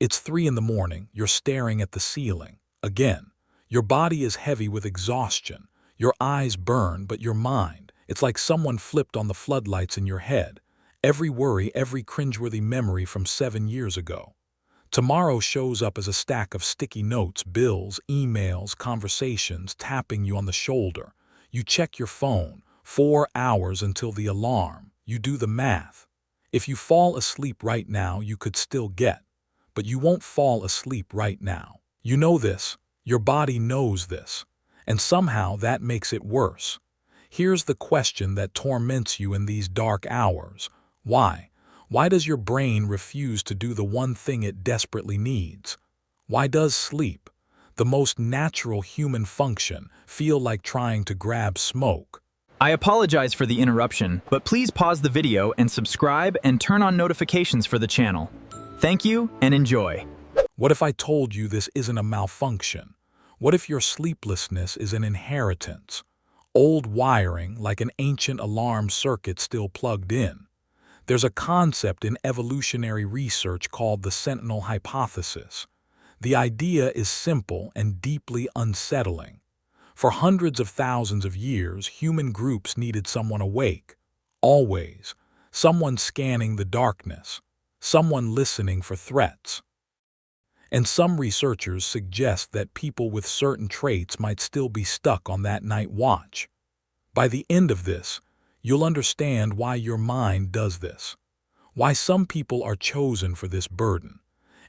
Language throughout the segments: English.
It's 3 in the morning, you're staring at the ceiling. Again, your body is heavy with exhaustion. Your eyes burn, but your mind, it's like someone flipped on the floodlights in your head. Every worry, every cringeworthy memory from 7 years ago. Tomorrow shows up as a stack of sticky notes, bills, emails, conversations, tapping you on the shoulder. You check your phone, 4 hours until the alarm. You do the math. If you fall asleep right now, you could still get. But you won't fall asleep right now. You know this. Your body knows this. And somehow that makes it worse. Here's the question that torments you in these dark hours. Why? Why does your brain refuse to do the one thing it desperately needs? Why does sleep, the most natural human function, feel like trying to grab smoke? I apologize for the interruption, but please pause the video and subscribe and turn on notifications for the channel. Thank you and enjoy. What if I told you this isn't a malfunction? What if your sleeplessness is an inheritance? Old wiring, like an ancient alarm circuit still plugged in. There's a concept in evolutionary research called the Sentinel Hypothesis. The idea is simple and deeply unsettling. For hundreds of thousands of years, human groups needed someone awake, always, someone scanning the darkness, someone listening for threats. And some researchers suggest that people with certain traits might still be stuck on that night watch. By the end of this, you'll understand why your mind does this, why some people are chosen for this burden,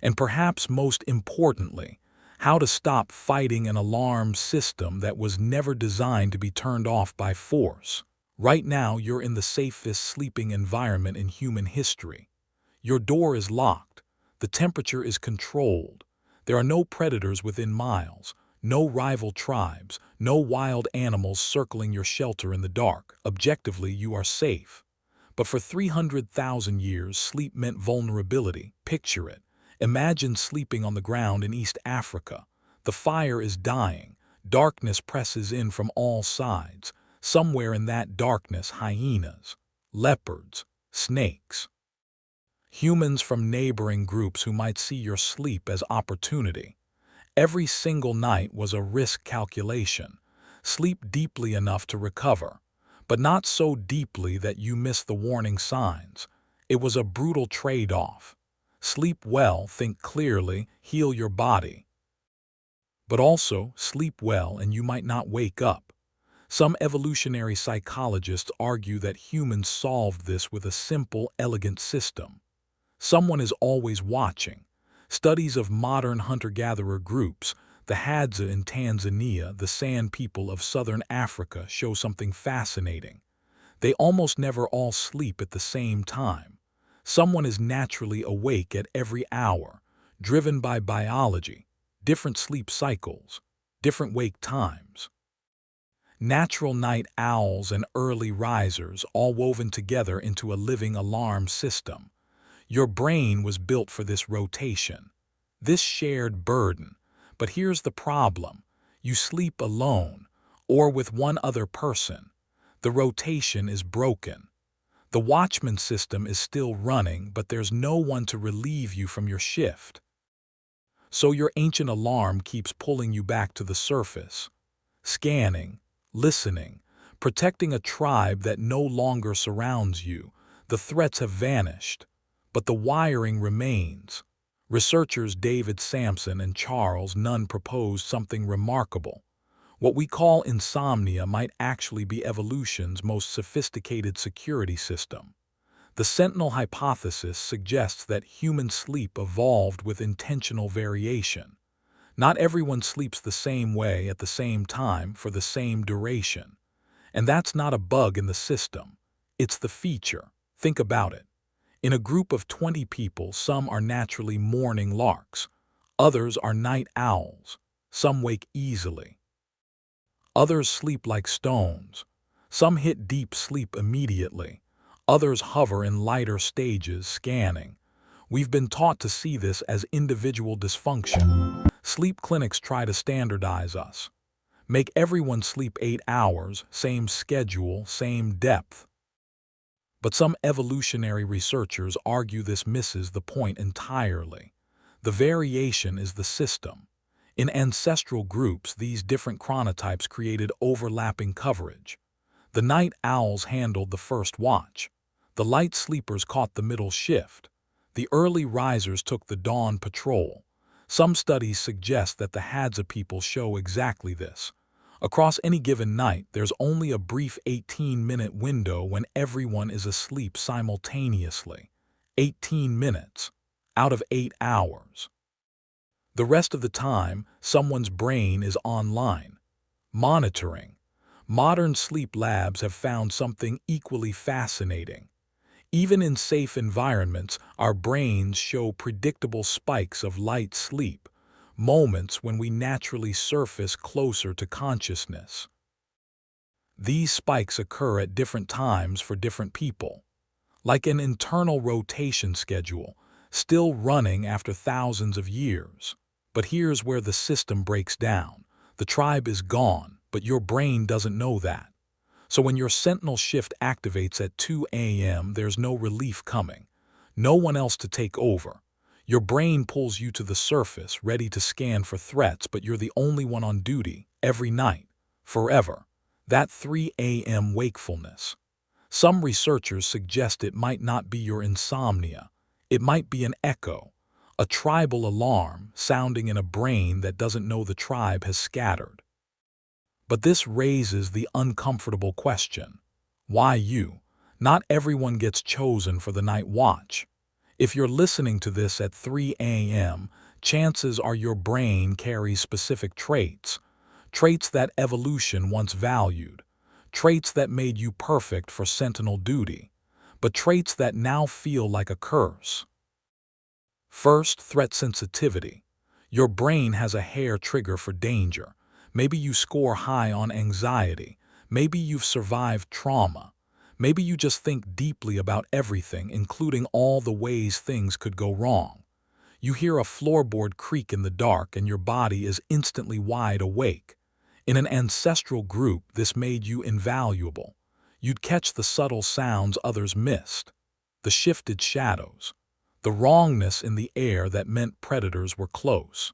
and perhaps most importantly, how to stop fighting an alarm system that was never designed to be turned off by force. Right now, you're in the safest sleeping environment in human history. Your door is locked. The temperature is controlled. There are no predators within miles, no rival tribes, no wild animals circling your shelter in the dark. Objectively, you are safe. But for 300,000 years, sleep meant vulnerability. Picture it. Imagine sleeping on the ground in East Africa. The fire is dying. Darkness presses in from all sides. Somewhere in that darkness, hyenas, leopards, snakes. Humans from neighboring groups who might see your sleep as opportunity. Every single night was a risk calculation. Sleep deeply enough to recover, but not so deeply that you miss the warning signs. It was a brutal trade-off. Sleep well, think clearly, heal your body. But also, sleep well and you might not wake up. Some evolutionary psychologists argue that humans solved this with a simple, elegant system. Someone is always watching. Studies of modern hunter-gatherer groups, the Hadza in Tanzania, the San people of southern Africa, show something fascinating. They almost never all sleep at the same time. Someone is naturally awake at every hour, driven by biology, different sleep cycles, different wake times. Natural night owls and early risers all woven together into a living alarm system. Your brain was built for this rotation, this shared burden. But here's the problem. You sleep alone, or with one other person. The rotation is broken. The watchman system is still running, but there's no one to relieve you from your shift. So your ancient alarm keeps pulling you back to the surface, scanning, listening, protecting a tribe that no longer surrounds you. The threats have vanished, but the wiring remains. Researchers David Sampson and Charles Nunn proposed something remarkable. What we call insomnia might actually be evolution's most sophisticated security system. The Sentinel Hypothesis suggests that human sleep evolved with intentional variation. Not everyone sleeps the same way at the same time for the same duration. And that's not a bug in the system. It's the feature. Think about it. In a group of 20 people, some are naturally morning larks. Others are night owls. Some wake easily. Others sleep like stones. Some hit deep sleep immediately. Others hover in lighter stages, scanning. We've been taught to see this as individual dysfunction. Sleep clinics try to standardize us. Make everyone sleep 8 hours, same schedule, same depth. But some evolutionary researchers argue this misses the point entirely. The variation is the system. In ancestral groups, these different chronotypes created overlapping coverage. The night owls handled the first watch. The light sleepers caught the middle shift. The early risers took the dawn patrol. Some studies suggest that the Hadza people show exactly this. Across any given night, there's only a brief 18-minute window when everyone is asleep simultaneously. 18 minutes out of 8 hours. The rest of the time, someone's brain is online, monitoring. Modern sleep labs have found something equally fascinating. Even in safe environments, our brains show predictable spikes of light sleep, moments when we naturally surface closer to consciousness. These spikes occur at different times for different people, like an internal rotation schedule, still running after thousands of years. But here's where the system breaks down. The tribe is gone, but your brain doesn't know that. So when your sentinel shift activates at 2 a.m., there's no relief coming. No one else to take over. Your brain pulls you to the surface, ready to scan for threats, but you're the only one on duty, every night, forever. That 3 a.m. wakefulness. Some researchers suggest it might not be your insomnia. It might be an echo, a tribal alarm sounding in a brain that doesn't know the tribe has scattered. But this raises the uncomfortable question. Why you? Not everyone gets chosen for the night watch. If you're listening to this at 3 a.m., chances are your brain carries specific traits. Traits that evolution once valued. Traits that made you perfect for sentinel duty. But traits that now feel like a curse. First, threat sensitivity. Your brain has a hair trigger for danger. Maybe you score high on anxiety. Maybe you've survived trauma. Maybe you just think deeply about everything, including all the ways things could go wrong. You hear a floorboard creak in the dark and your body is instantly wide awake. In an ancestral group, this made you invaluable. You'd catch the subtle sounds others missed, the shifted shadows, the wrongness in the air that meant predators were close.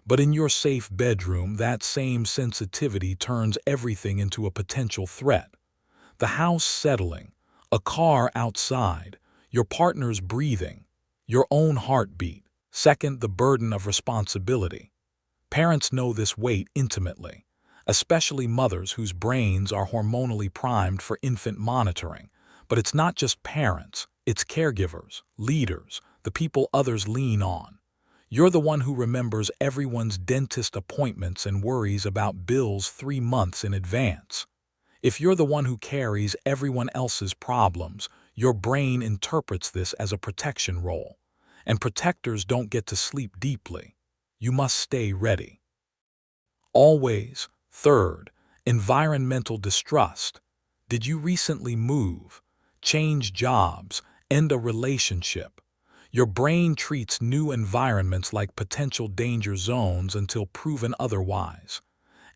But in your safe bedroom, that same sensitivity turns everything into a potential threat. The house settling, a car outside, your partner's breathing, your own heartbeat. Second, the burden of responsibility. Parents know this weight intimately, especially mothers whose brains are hormonally primed for infant monitoring. But it's not just parents, it's caregivers, leaders, the people others lean on. You're the one who remembers everyone's dentist appointments and worries about bills 3 months in advance. If you're the one who carries everyone else's problems, your brain interprets this as a protection role. And protectors don't get to sleep deeply. You must stay ready. Always. Third, environmental distrust. Did you recently move, change jobs, end a relationship? Your brain treats new environments like potential danger zones until proven otherwise.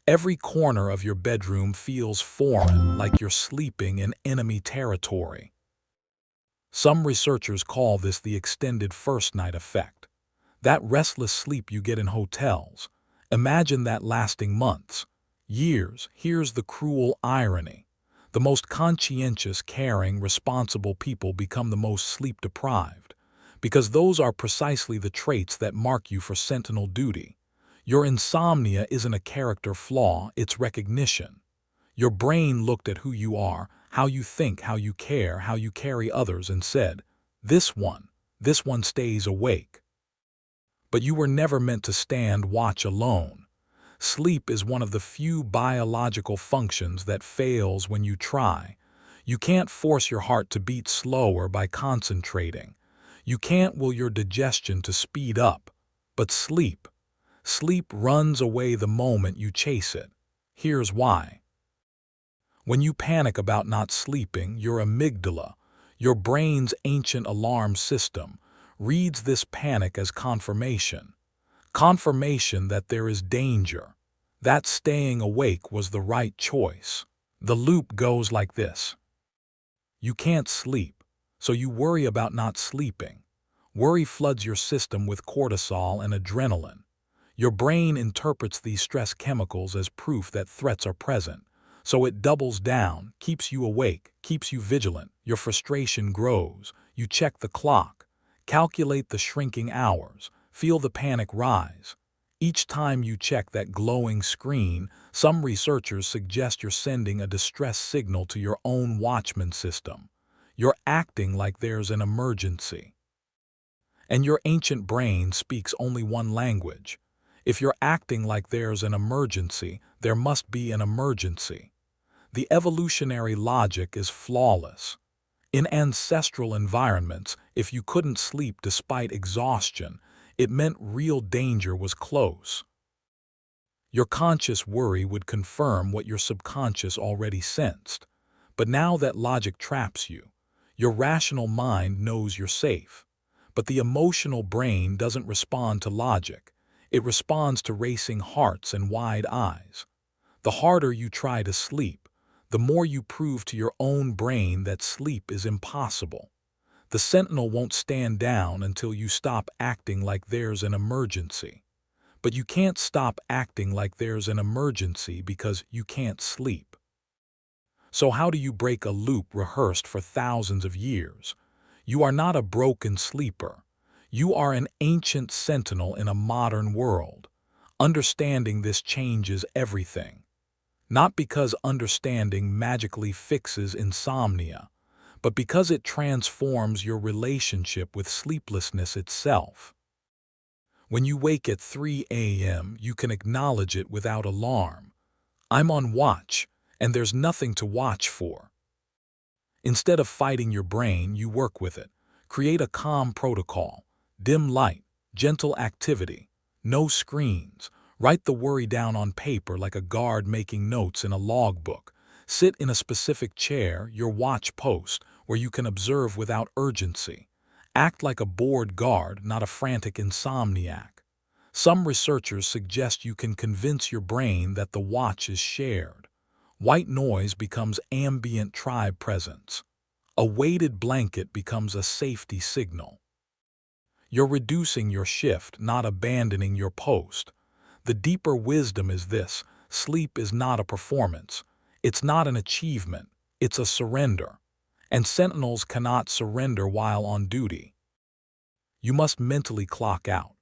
Every corner of your bedroom feels foreign, like you're sleeping in enemy territory. Some researchers call this the extended first night effect. That restless sleep you get in hotels. Imagine that lasting months, years. Here's the cruel irony. The most conscientious, caring, responsible people become the most sleep-deprived, because those are precisely the traits that mark you for sentinel duty. Your insomnia isn't a character flaw, it's recognition. Your brain looked at who you are, how you think, how you care, how you carry others, and said, this one stays awake. But you were never meant to stand watch alone. Sleep is one of the few biological functions that fails when you try. You can't force your heart to beat slower by concentrating. You can't will your digestion to speed up. But sleep runs away the moment you chase it. Here's why. When you panic about not sleeping, your amygdala, your brain's ancient alarm system, reads this panic as confirmation. Confirmation that there is danger. That staying awake was the right choice. The loop goes like this. You can't sleep, so you worry about not sleeping. Worry floods your system with cortisol and adrenaline. Your brain interprets these stress chemicals as proof that threats are present, so it doubles down, keeps you awake, keeps you vigilant. Your frustration grows. You check the clock, calculate the shrinking hours, feel the panic rise. Each time you check that glowing screen, some researchers suggest you're sending a distress signal to your own watchman system. You're acting like there's an emergency. And your ancient brain speaks only one language. If you're acting like there's an emergency, there must be an emergency. The evolutionary logic is flawless. In ancestral environments, if you couldn't sleep despite exhaustion, it meant real danger was close. Your conscious worry would confirm what your subconscious already sensed. But now that logic traps you, your rational mind knows you're safe. But the emotional brain doesn't respond to logic. It responds to racing hearts and wide eyes. The harder you try to sleep, the more you prove to your own brain that sleep is impossible. The sentinel won't stand down until you stop acting like there's an emergency. But you can't stop acting like there's an emergency because you can't sleep. So how do you break a loop rehearsed for thousands of years? You are not a broken sleeper. You are an ancient sentinel in a modern world. Understanding this changes everything. Not because understanding magically fixes insomnia, but because it transforms your relationship with sleeplessness itself. When you wake at 3 a.m., you can acknowledge it without alarm. I'm on watch, and there's nothing to watch for. Instead of fighting your brain, you work with it. Create a calm protocol. Dim light, gentle activity, no screens. Write the worry down on paper like a guard making notes in a logbook. Sit in a specific chair, your watch post, where you can observe without urgency. Act like a bored guard, not a frantic insomniac. Some researchers suggest you can convince your brain that the watch is shared. White noise becomes ambient tribe presence. A weighted blanket becomes a safety signal. You're reducing your shift, not abandoning your post. The deeper wisdom is this: sleep is not a performance. It's not an achievement. It's a surrender. And sentinels cannot surrender while on duty. You must mentally clock out.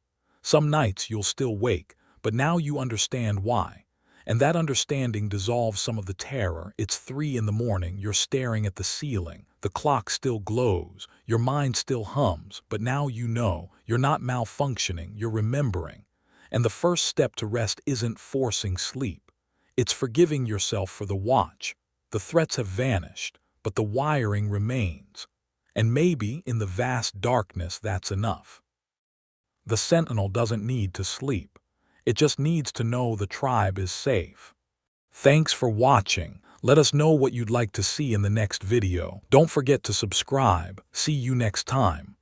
Some nights you'll still wake, but now you understand why. And that understanding dissolves some of the terror. It's 3 in the morning, you're staring at the ceiling. The clock still glows, your mind still hums, but now you know you're not malfunctioning, you're remembering. And the first step to rest isn't forcing sleep. It's forgiving yourself for the watch. The threats have vanished, but the wiring remains. And maybe in the vast darkness that's enough. The sentinel doesn't need to sleep. It just needs to know the tribe is safe. Thanks for watching. Let us know what you'd like to see in the next video. Don't forget to subscribe. See you next time.